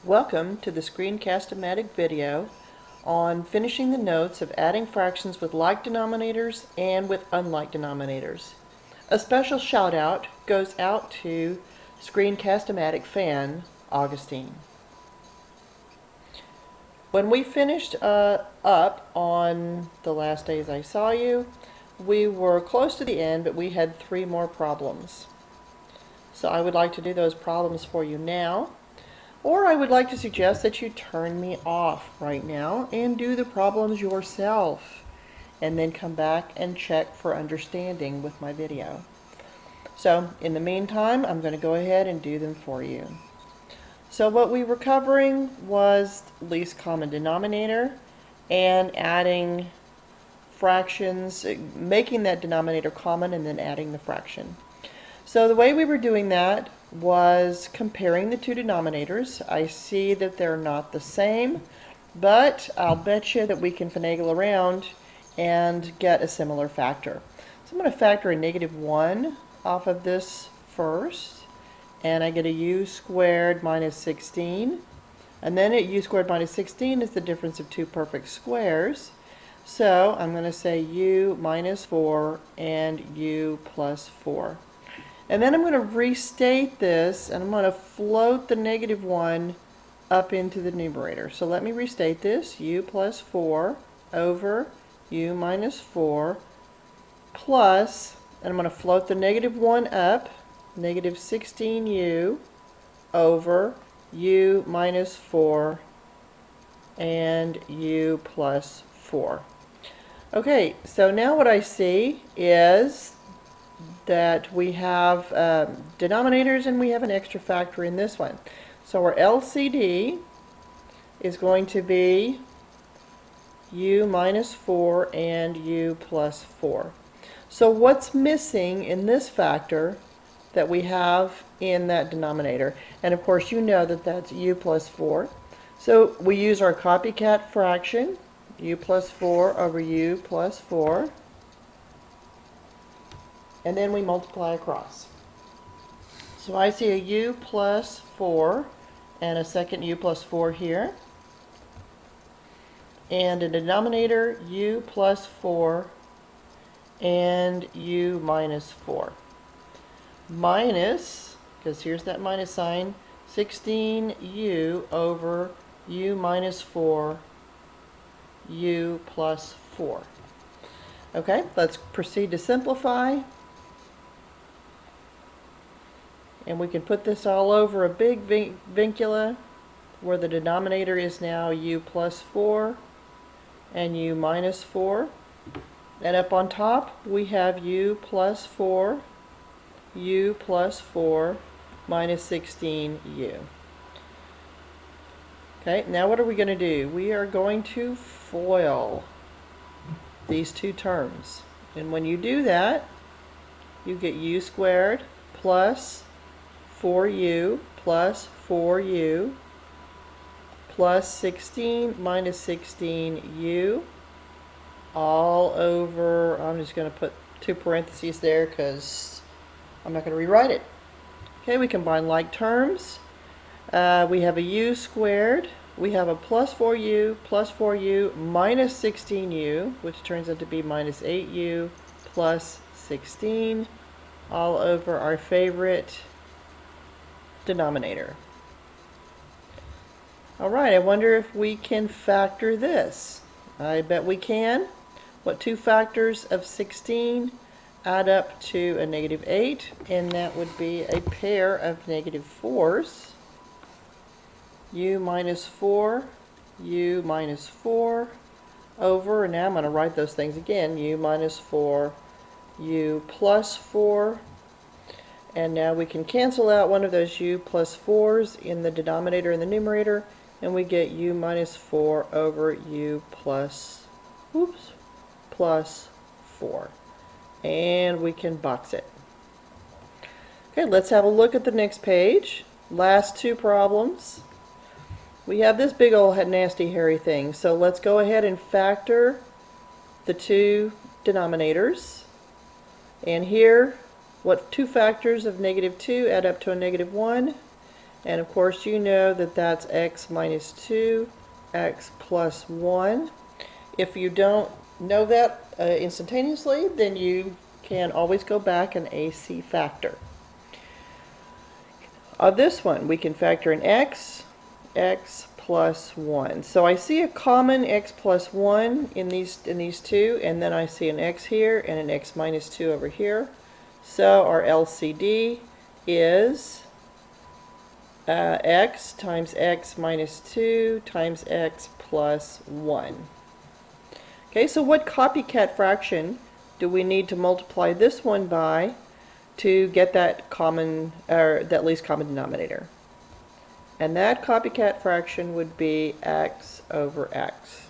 Welcome to the Screencast-O-Matic video on finishing the notes of adding fractions with like denominators and with unlike denominators. A special shout out goes out to Screencast-O-Matic fan Augustine. When we finished up on the last days I saw you, we were close to the end, but we had 3 more problems. So I would like to do those problems for you now. Or I would like to suggest that you turn me off right now and do the problems yourself, and then come back and check for understanding with my video. So in the meantime, I'm going to go ahead and do them for you. So what we were covering was least common denominator and adding fractions, making that denominator common and then adding the fraction. So the way we were doing that was comparing the two denominators. I see that they're not the same, but I'll bet you that we can finagle around and get a similar factor. So I'm going to factor a -1 off of this first, and I get a u squared minus 16. And then u squared minus 16 is the difference of two perfect squares. So I'm going to say u minus 4 and u plus 4. And then I'm going to restate this, and I'm going to float the -1 up into the numerator. So let me restate this. U plus 4 over u minus 4 plus, and I'm going to float the -1 up, negative 16u over u minus 4 and u plus 4. Okay, so now what I see is that we have denominators and we have an extra factor in this one. So our LCD is going to be u minus 4 and u plus 4. So what's missing in this factor that we have in that denominator? And of course you know that that's u plus 4. So we use our copycat fraction, u plus 4 over u plus 4. And then we multiply across. So I see a u plus 4 and a second u plus 4 here. And a denominator u plus 4 and u minus 4. Minus, because here's that minus sign, 16u over u minus 4, u plus 4. Okay, let's proceed to simplify. And we can put this all over a big vincula where the denominator is now u plus 4 and u minus 4. And up on top we have u plus 4, u plus 4 minus 16u. Okay, now what are we going to do? We are going to FOIL these two terms. And when you do that, you get u squared plus 4u plus 4u plus 16 minus 16u all over, I'm just going to put 2 parentheses there because I'm not going to rewrite it. Okay, we combine like terms. We have a u squared, we have a plus 4u minus 16u, which turns out to be minus 8u plus 16 all over our favorite denominator. Alright, I wonder if we can factor this. I bet we can. What two factors of 16 add up to a -8? And that would be a pair of -4s. u minus 4, u minus 4 over, and now I'm going to write those things again, u minus 4, u plus 4. And now we can cancel out one of those u plus 4's in the denominator and the numerator, and we get u minus 4 over u plus 4. And we can box it. Okay, let's have a look at the next page. Last two problems. We have this big old nasty hairy thing, so let's go ahead and factor the two denominators. And here, what two factors of -2 add up to a -1? And of course you know that that's x minus 2, x plus 1. If you don't know that instantaneously, then you can always go back and AC factor. This one, we can factor in x plus 1. So I see a common x plus 1 in these two, and then I see an x here and an x minus 2 over here. So our LCD is x times x minus 2 times x plus 1. Okay, so what copycat fraction do we need to multiply this one by to get that common, or that least common denominator? And that copycat fraction would be x over x.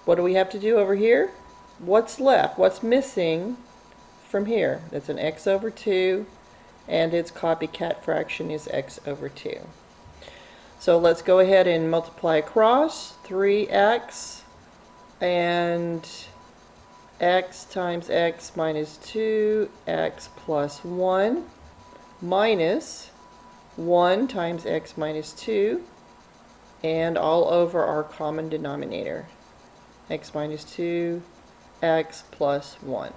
What do we have to do over here? What's left? What's missing from here? That's an x over 2, and its copycat fraction is x over 2. So let's go ahead and multiply across. 3x and x times x minus 2, x plus 1, minus 1 times x minus 2, and all over our common denominator, x minus 2, x plus 1.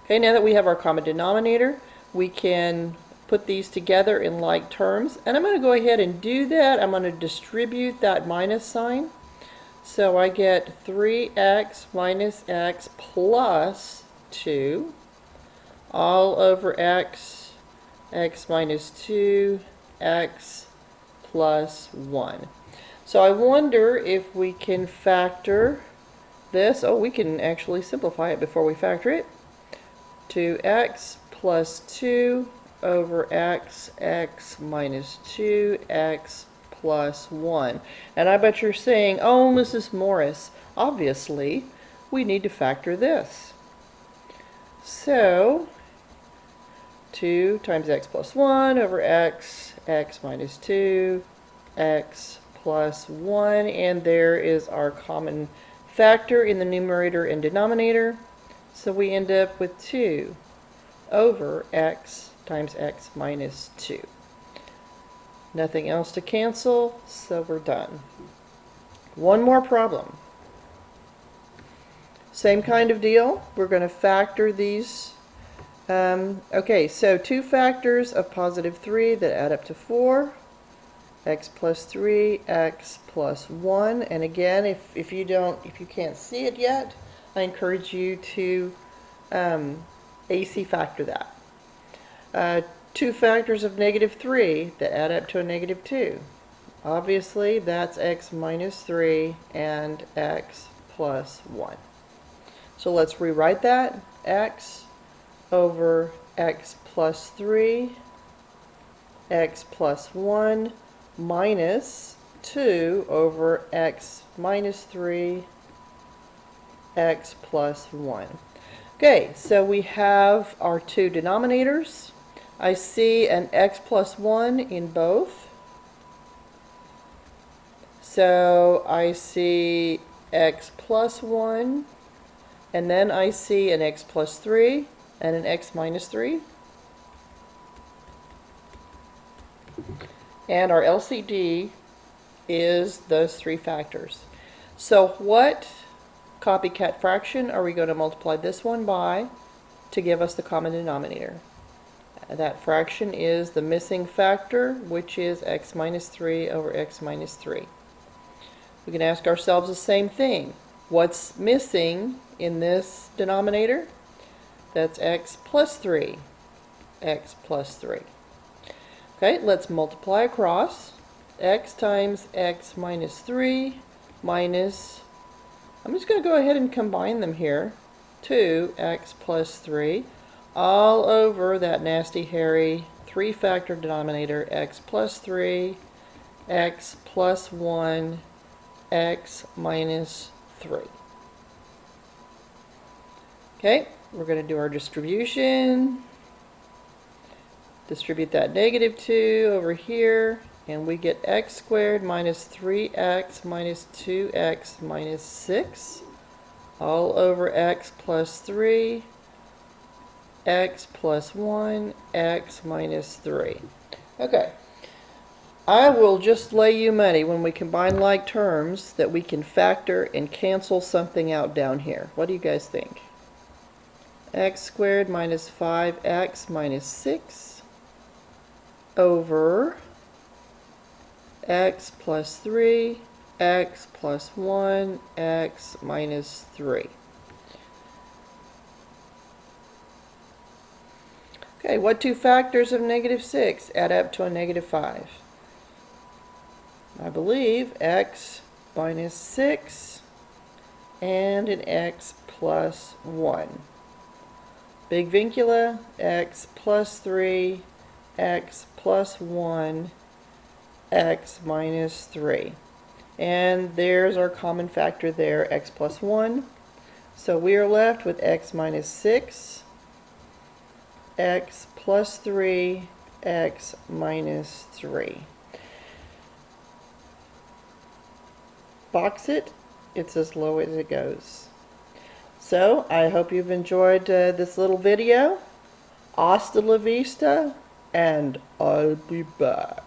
Okay, now that we have our common denominator, we can put these together in like terms, and I'm going to go ahead and do that. I'm going to distribute that minus sign. So I get 3x minus x plus 2 all over x, x minus 2, x plus 1. So I wonder if we can factor this. Oh, we can actually simplify it before we factor it. 2x plus 2 over x, x minus 2, x plus 1. And I bet you're saying, oh, Mrs. Morris, obviously we need to factor this. So 2 times x plus 1 over x, x minus 2, x plus 1, and there is our common factor in the numerator and denominator. So we end up with 2 over x times x minus 2. Nothing else to cancel, so we're done. One more problem. Same kind of deal. We're going to factor these. Okay, so two factors of positive 3 that add up to 4. X plus 3, x plus 1. And again, if you can't see it yet, I encourage you to AC factor that. Two factors of negative 3 that add up to a negative 2. Obviously, that's x minus 3 and x plus 1. So let's rewrite that. X over x plus 3, x plus 1, minus 2 over x minus 3, x plus 1. Okay, so we have our two denominators. I see an x plus 1 in both. So I see x plus 1, and then I see an x plus 3 and an x minus 3. And our LCD is those three factors. So what copycat fraction are we going to multiply this one by to give us the common denominator? That fraction is the missing factor, which is x minus 3 over x minus 3. We can ask ourselves the same thing. What's missing in this denominator? That's x plus 3. X plus 3. Okay, let's multiply across. X times x minus 3 minus, I'm just going to go ahead and combine them here, 2x plus 3, all over that nasty hairy three-factor denominator, x plus 3, x plus 1, x minus 3. Okay, we're going to do our distribution. Distribute that negative 2 over here, and we get x squared minus 3x minus 2x minus 6 all over x plus 3, x plus 1, x minus 3. Okay, I will just lay you money when we combine like terms that we can factor and cancel something out down here. What do you guys think? X squared minus 5x minus 6 over x plus 3, x plus 1, x minus 3. Okay, what two factors of negative 6 add up to a negative 5? I believe x minus 6 and an x plus 1. Big vincula, x plus 3, x plus 1, x minus 3. And there's our common factor there, x plus 1. So we are left with x minus 6, x plus 3, x minus 3. Box it, it's as low as it goes. So I hope you've enjoyed this little video. Hasta la vista, and I'll be back.